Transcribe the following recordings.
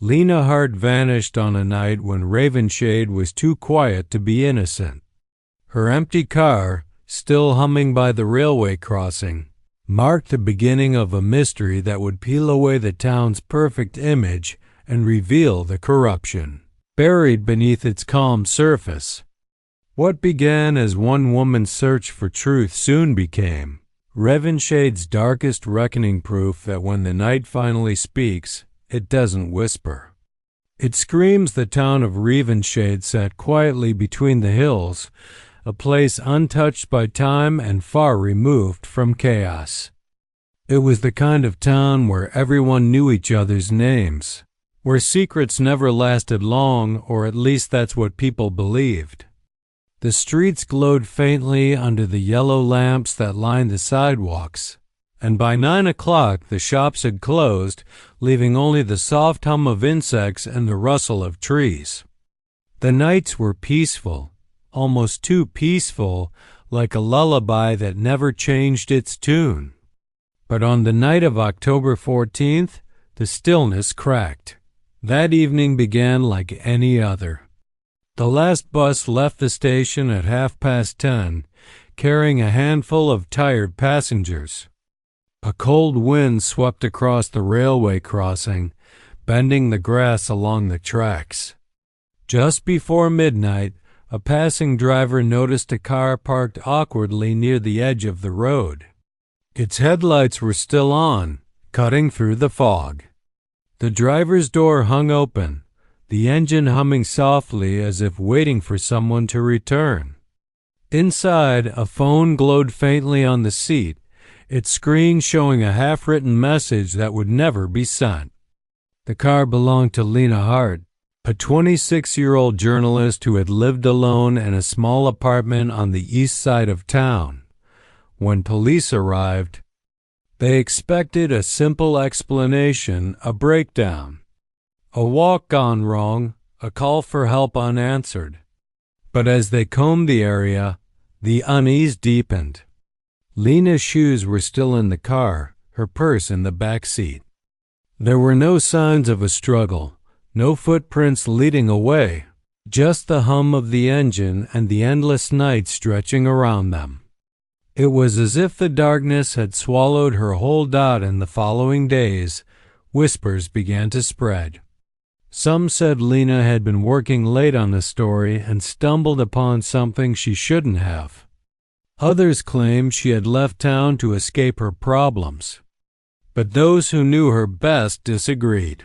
Lena Hart vanished on a night when Ravenshade was too quiet to be innocent. Her empty car, still humming by the railway crossing, marked the beginning of a mystery that would peel away the town's perfect image and reveal the corruption buried beneath its calm surface. What began as one woman's search for truth soon became Ravenshade's darkest reckoning, proof that when the night finally speaks, it doesn't whisper. It screams. The town of Ravensshade sat quietly between the hills, a place untouched by time and far removed from chaos. It was the kind of town where everyone knew each other's names, where secrets never lasted long, or at least that's what people believed. The streets glowed faintly under the yellow lamps that lined the sidewalks, and by 9 o'clock the shops had closed, leaving only the soft hum of insects and the rustle of trees. The nights were peaceful, almost too peaceful, like a lullaby that never changed its tune. But on the night of October 14th, the stillness cracked. That evening began like any other. The last bus left the station at 10:30, carrying a handful of tired passengers. A cold wind swept across the railway crossing, bending the grass along the tracks. Just before midnight, a passing driver noticed a car parked awkwardly near the edge of the road. Its headlights were still on, cutting through the fog. The driver's door hung open, the engine humming softly as if waiting for someone to return. Inside, a phone glowed faintly on the seat, its screen showing a half-written message that would never be sent. The car belonged to Lena Hart, a 26-year-old journalist who had lived alone in a small apartment on the east side of town. When police arrived, they expected a simple explanation, a breakdown. A walk gone wrong, a call for help unanswered. But as they combed the area, the unease deepened. Lena's shoes were still in the car, her purse in the back seat. There were no signs of a struggle, no footprints leading away, just the hum of the engine and the endless night stretching around them. It was as if the darkness had swallowed her whole. In the following days, whispers began to spread. Some said Lena had been working late on the story and stumbled upon something she shouldn't have. Others claimed she had left town to escape her problems. But those who knew her best disagreed.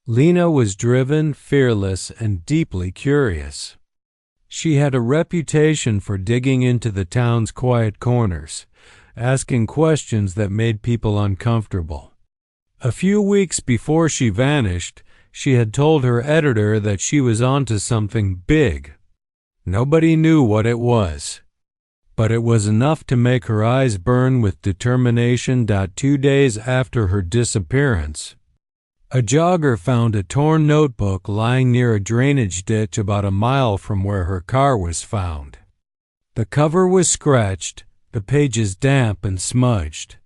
Lena was driven, fearless, and deeply curious. She had a reputation for digging into the town's quiet corners, asking questions that made people uncomfortable. A few weeks before she vanished, she had told her editor that she was onto something big. Nobody knew what it was, but it was enough to make her eyes burn with determination. 2 days after her disappearance, a jogger found a torn notebook lying near a drainage ditch about a mile from where her car was found. The cover was scratched, the pages damp and smudged.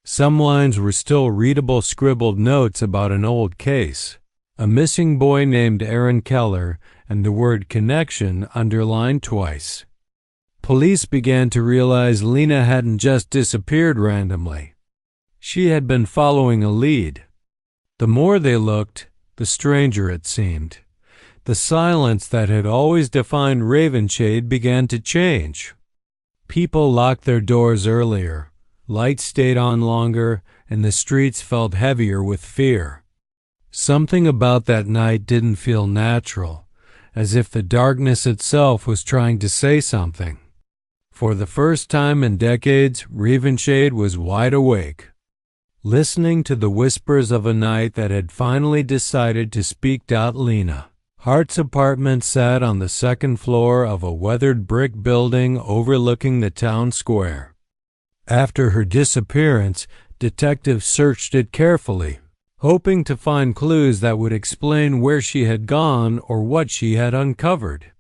Some lines were still readable scribbled notes about an old case, a missing boy named Aaron Keller, and the word connection underlined twice. Police began to realize Lena hadn't just disappeared randomly. She had been following a lead. The more they looked, the stranger it seemed. The silence that had always defined Ravensshade began to change. People locked their doors earlier, lights stayed on longer, and the streets felt heavier with fear. Something about that night didn't feel natural, as if the darkness itself was trying to say something. For the first time in decades, Ravensshade was wide awake, listening to the whispers of a night that had finally decided to speak. Lena Hart's apartment sat on the second floor of a weathered brick building overlooking the town square. After her disappearance, detectives searched it carefully, hoping to find clues that would explain where she had gone or what she had uncovered.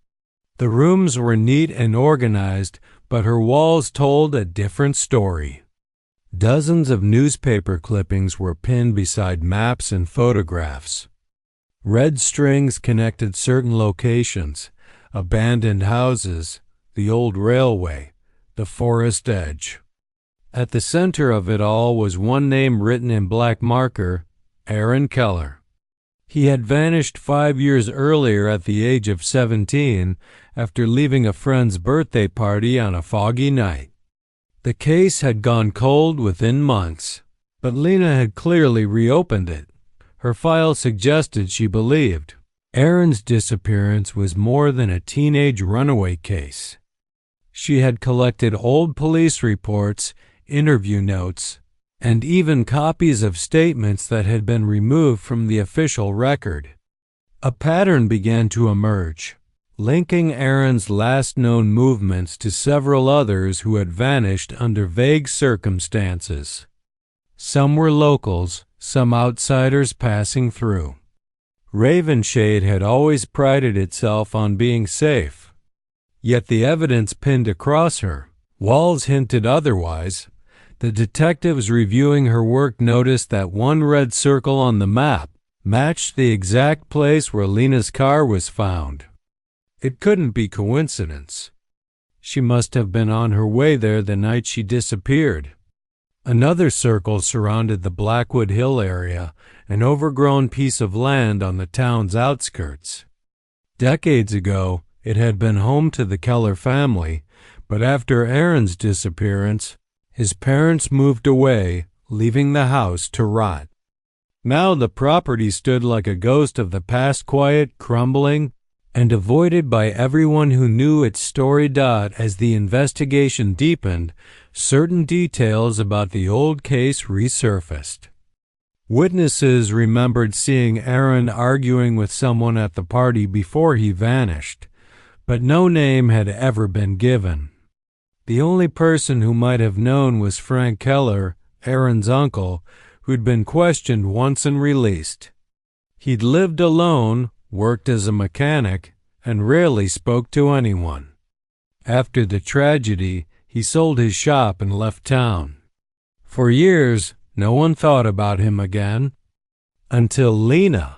The rooms were neat and organized, but her walls told a different story. Dozens of newspaper clippings were pinned beside maps and photographs. Red strings connected certain locations: abandoned houses, the old railway, the forest edge. At the center of it all was one name written in black marker: Aaron Keller. He had vanished 5 years earlier at the age of 17 after leaving a friend's birthday party on a foggy night. The case had gone cold within months, but Lena had clearly reopened it. Her file suggested she believed Aaron's disappearance was more than a teenage runaway case. She had collected old police reports, interview notes, and even copies of statements that had been removed from the official record. A pattern began to emerge, linking Aaron's last known movements to several others who had vanished under vague circumstances. Some were locals, some outsiders passing through. Ravenshade had always prided itself on being safe. Yet the evidence pinned across her walls hinted otherwise. The detectives reviewing her work noticed that one red circle on the map matched the exact place where Lena's car was found. It couldn't be coincidence. She must have been on her way there the night she disappeared. Another circle surrounded the Blackwood Hill area, an overgrown piece of land on the town's outskirts. Decades ago, it had been home to the Keller family, but after Aaron's disappearance, his parents moved away, leaving the house to rot. Now the property stood like a ghost of the past, quiet, crumbling, and avoided by everyone who knew its story. As the investigation deepened, certain details about the old case resurfaced. Witnesses remembered seeing Aaron arguing with someone at the party before he vanished, but no name had ever been given. The only person who might have known was Frank Keller, Aaron's uncle, who'd been questioned once and released. He'd lived alone, worked as a mechanic, and rarely spoke to anyone. After the tragedy, he sold his shop and left town. For years, no one thought about him again, until Lena.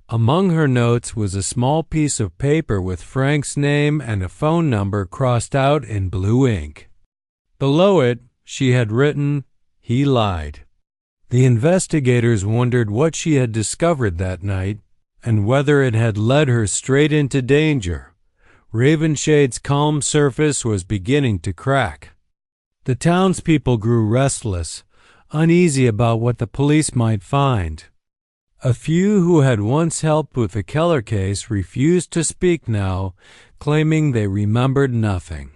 Among her notes was a small piece of paper with Frank's name and a phone number crossed out in blue ink. Below it, she had written, "He lied." The investigators wondered what she had discovered that night and whether it had led her straight into danger. Ravenshade's calm surface was beginning to crack. The townspeople grew restless, uneasy about what the police might find. A few who had once helped with the Keller case refused to speak now, claiming they remembered nothing.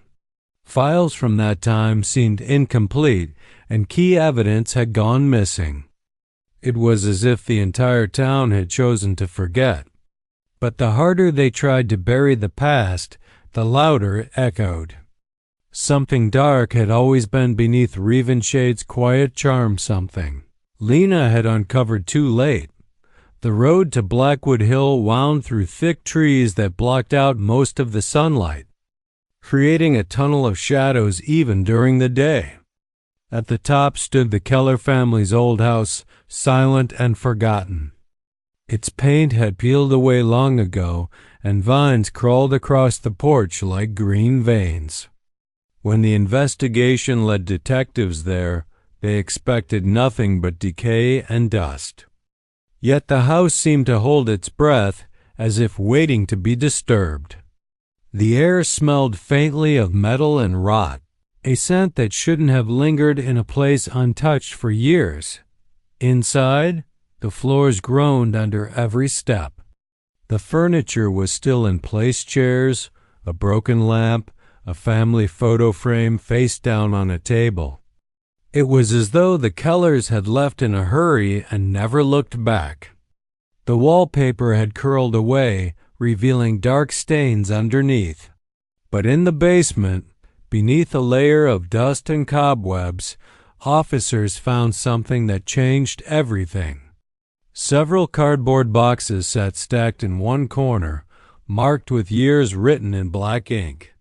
Files from that time seemed incomplete, and key evidence had gone missing. It was as if the entire town had chosen to forget. But the harder they tried to bury the past, the louder it echoed. Something dark had always been beneath Ravenshade's quiet charm. Something Lena had uncovered too late. The road to Blackwood Hill wound through thick trees that blocked out most of the sunlight, creating a tunnel of shadows even during the day. At the top stood the Keller family's old house, silent and forgotten. Its paint had peeled away long ago, and vines crawled across the porch like green veins. When the investigation led detectives there, they expected nothing but decay and dust. Yet the house seemed to hold its breath, as if waiting to be disturbed. The air smelled faintly of metal and rot, a scent that shouldn't have lingered in a place untouched for years. Inside, the floors groaned under every step. The furniture was still in place: chairs, a broken lamp, a family photo frame face down on a table. It was as though the Kellers had left in a hurry and never looked back. The wallpaper had curled away, revealing dark stains underneath. But in the basement, beneath a layer of dust and cobwebs, officers found something that changed everything. Several cardboard boxes sat stacked in one corner, marked with years written in black ink.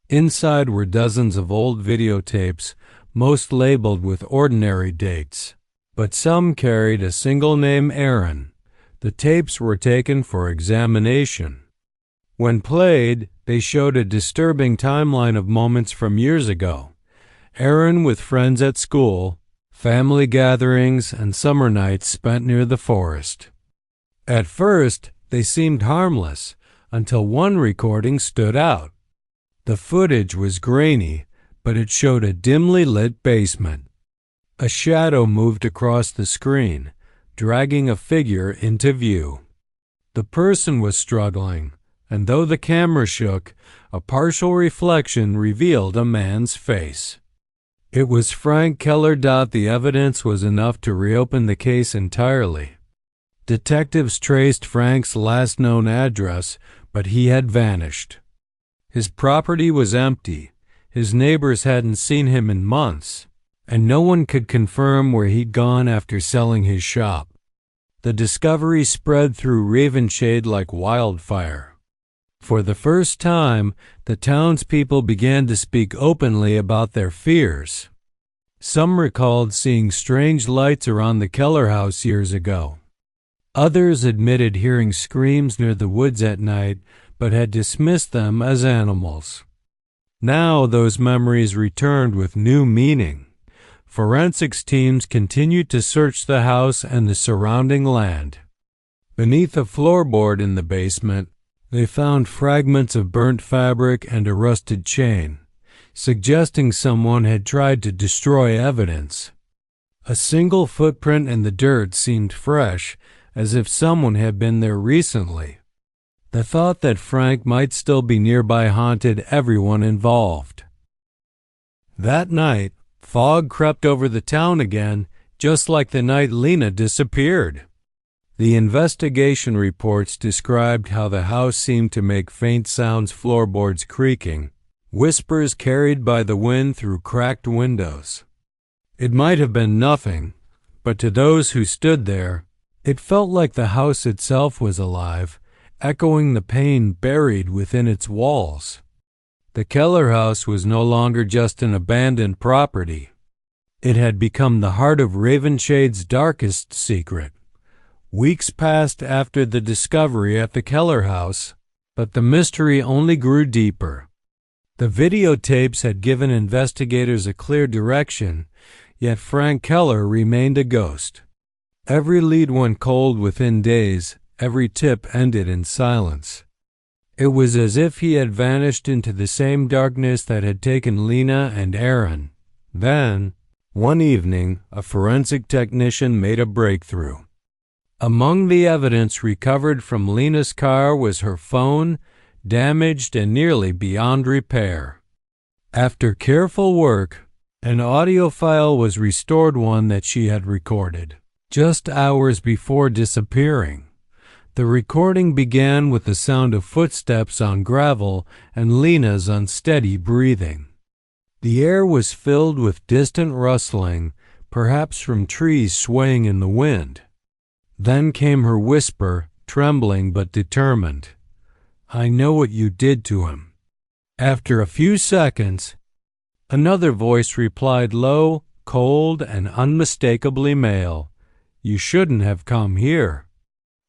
Inside were dozens of old videotapes, most labeled with ordinary dates, but some carried a single name: Aaron, The tapes were taken for examination. When played, they showed a disturbing timeline of moments from years ago. Aaron with friends at school, family gatherings, and summer nights spent near the forest. At first, they seemed harmless, until one recording stood out. The footage was grainy, but it showed a dimly lit basement. A shadow moved across the screen, dragging a figure into view. The person was struggling, and though the camera shook, a partial reflection revealed a man's face. It was Frank Keller. The evidence was enough to reopen the case entirely. Detectives traced Frank's last known address, but he had vanished. His property was empty, his neighbors hadn't seen him in months, and no one could confirm where he'd gone after selling his shop. The discovery spread through Ravenshade like wildfire. For the first time, the townspeople began to speak openly about their fears. Some recalled seeing strange lights around the Keller house years ago. Others admitted hearing screams near the woods at night, but had dismissed them as animals. Now those memories returned with new meaning. Forensics teams continued to search the house and the surrounding land. Beneath a floorboard in the basement, they found fragments of burnt fabric and a rusted chain, suggesting someone had tried to destroy evidence. A single footprint in the dirt seemed fresh, as if someone had been there recently. The thought that Frank might still be nearby haunted everyone involved. That night, fog crept over the town again, just like the night Lena disappeared. The investigation reports described how the house seemed to make faint sounds, floorboards creaking, whispers carried by the wind through cracked windows. It might have been nothing, but to those who stood there, it felt like the house itself was alive, echoing the pain buried within its walls. The Keller house was no longer just an abandoned property. It had become the heart of Ravenshade's darkest secret. Weeks passed after the discovery at the Keller house, but the mystery only grew deeper. The videotapes had given investigators a clear direction, yet Frank Keller remained a ghost. Every lead went cold within days, every tip ended in silence. It was as if he had vanished into the same darkness that had taken Lena and Aaron. Then, one evening, a forensic technician made a breakthrough. Among the evidence recovered from Lena's car was her phone, damaged and nearly beyond repair. After careful work, an audio file was restored, one that she had recorded just hours before disappearing. The recording began with the sound of footsteps on gravel and Lena's unsteady breathing. The air was filled with distant rustling, perhaps from trees swaying in the wind. Then came her whisper, trembling but determined. "I know what you did to him." After a few seconds, another voice replied, low, cold, and unmistakably male. "You shouldn't have come here."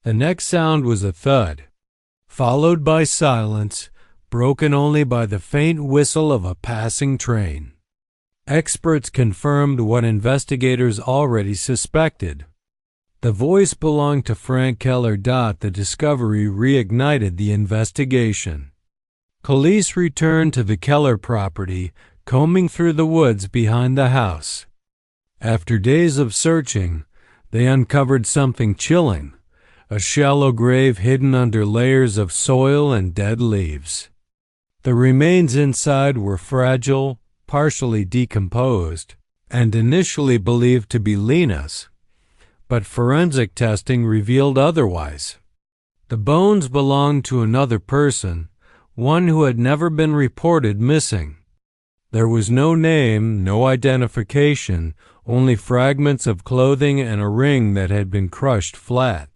The next sound was a thud, followed by silence, broken only by the faint whistle of a passing train. Experts confirmed what investigators already suspected. The voice belonged to Frank Keller. The discovery reignited the investigation. Police returned to the Keller property, combing through the woods behind the house. After days of searching, they uncovered something chilling, a shallow grave hidden under layers of soil and dead leaves. The remains inside were fragile, partially decomposed, and initially believed to be Lena's, but forensic testing revealed otherwise. The bones belonged to another person, one who had never been reported missing. There was no name, no identification, only fragments of clothing and a ring that had been crushed flat.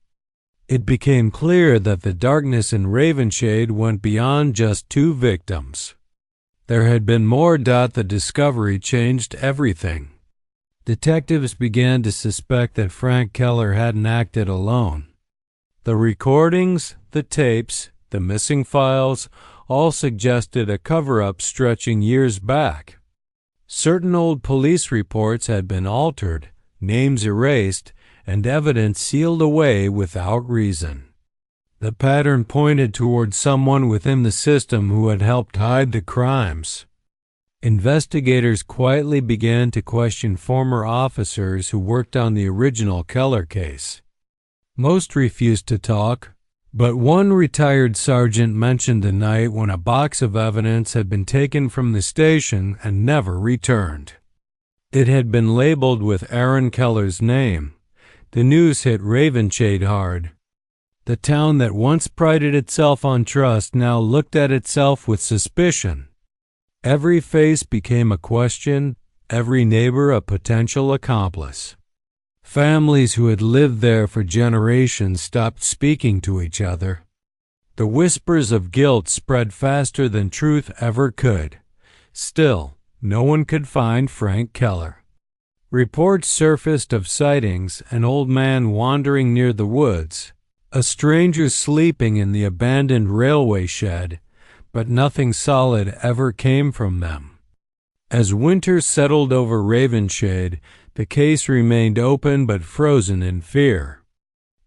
It became clear that the darkness in Ravenshade went beyond just two victims. There had been more. The discovery changed everything. Detectives began to suspect that Frank Keller hadn't acted alone. The recordings, the tapes, the missing files all suggested a cover-up stretching years back. Certain old police reports had been altered, names erased, and evidence sealed away without reason. The pattern pointed toward someone within the system who had helped hide the crimes. Investigators quietly began to question former officers who worked on the original Keller case. Most refused to talk, but one retired sergeant mentioned the night when a box of evidence had been taken from the station and never returned. It had been labeled with Aaron Keller's name. The news hit Ravenshade hard. The town that once prided itself on trust now looked at itself with suspicion. Every face became a question, every neighbor a potential accomplice. Families who had lived there for generations stopped speaking to each other. The whispers of guilt spread faster than truth ever could. Still, no one could find Frank Keller. Reports surfaced of sightings, an old man wandering near the woods, a stranger sleeping in the abandoned railway shed, but nothing solid ever came from them. As winter settled over Ravenshade, the case remained open but frozen in fear.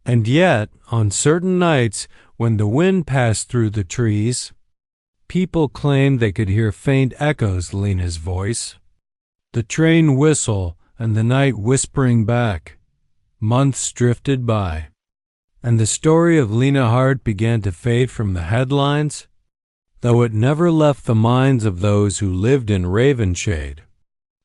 And yet, on certain nights, when the wind passed through the trees, people claimed they could hear faint echoes of Lena's voice. The train whistle and the night whispering back. Months drifted by, and the story of Lena Hart began to fade from the headlines, though it never left the minds of those who lived in Ravenshade.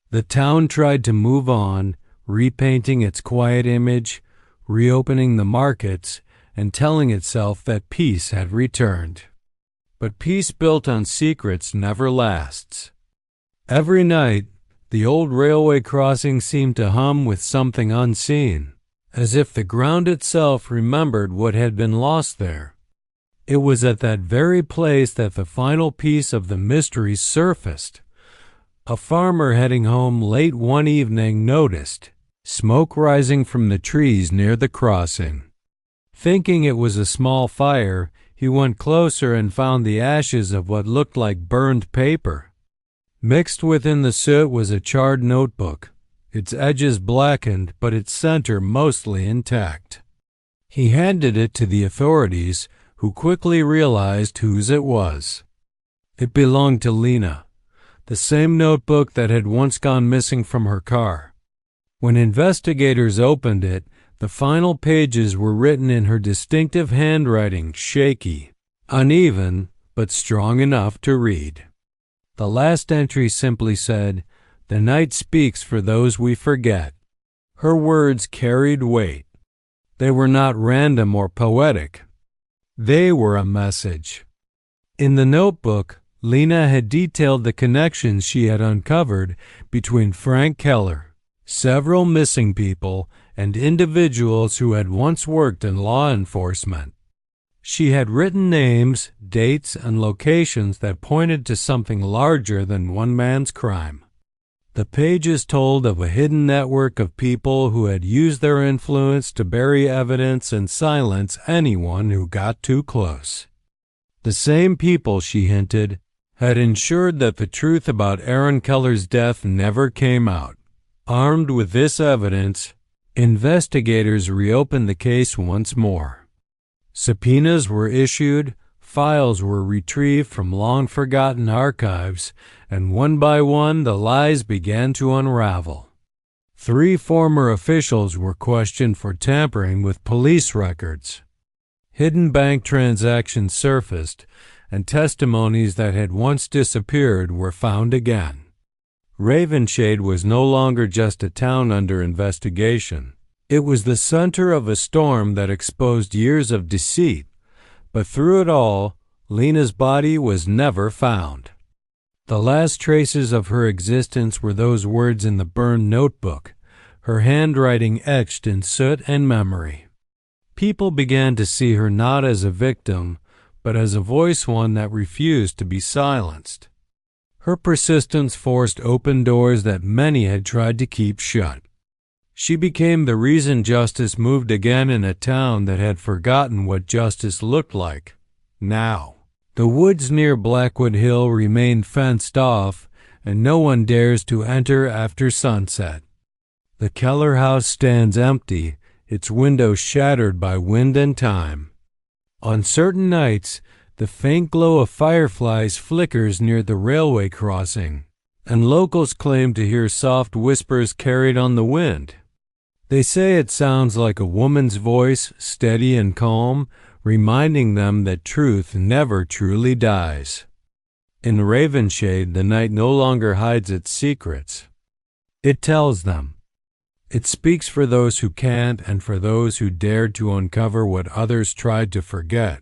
The town tried to move on, repainting its quiet image, reopening the markets, and telling itself that peace had returned. But peace built on secrets never lasts. Every night, the old railway crossing seemed to hum with something unseen, as if the ground itself remembered what had been lost there. It was at that very place that the final piece of the mystery surfaced. A farmer heading home late one evening noticed smoke rising from the trees near the crossing. Thinking it was a small fire, he went closer and found the ashes of what looked like burned paper. Mixed within the soot was a charred notebook, its edges blackened but its center mostly intact. He handed it to the authorities, who quickly realized whose it was. It belonged to Lena, the same notebook that had once gone missing from her car. When investigators opened it, the final pages were written in her distinctive handwriting, shaky, uneven, but strong enough to read. The last entry simply said, "The night speaks for those we forget." Her words carried weight. They were not random or poetic. They were a message. In the notebook, Lena had detailed the connections she had uncovered between Frank Keller, several missing people, and individuals who had once worked in law enforcement. She had written names, dates, and locations that pointed to something larger than one man's crime. The pages told of a hidden network of people who had used their influence to bury evidence and silence anyone who got too close. The same people, she hinted, had ensured that the truth about Aaron Keller's death never came out. Armed with this evidence, investigators reopened the case once more. Subpoenas were issued, files were retrieved from long-forgotten archives, and one by one the lies began to unravel. 3 former officials were questioned for tampering with police records. Hidden bank transactions surfaced, and testimonies that had once disappeared were found again. Ravenshade was no longer just a town under investigation. It was the center of a storm that exposed years of deceit, but through it all, Lena's body was never found. The last traces of her existence were those words in the burned notebook, her handwriting etched in soot and memory. People began to see her not as a victim, but as a voice, one that refused to be silenced. Her persistence forced open doors that many had tried to keep shut. She became the reason justice moved again in a town that had forgotten what justice looked like. Now, the woods near Blackwood Hill remain fenced off, and no one dares to enter after sunset. The Keller house stands empty, its windows shattered by wind and time. On certain nights, the faint glow of fireflies flickers near the railway crossing, and locals claim to hear soft whispers carried on the wind. They say it sounds like a woman's voice, steady and calm, reminding them that truth never truly dies. In Ravenshade, the night no longer hides its secrets. It tells them. It speaks for those who can't and for those who dared to uncover what others tried to forget.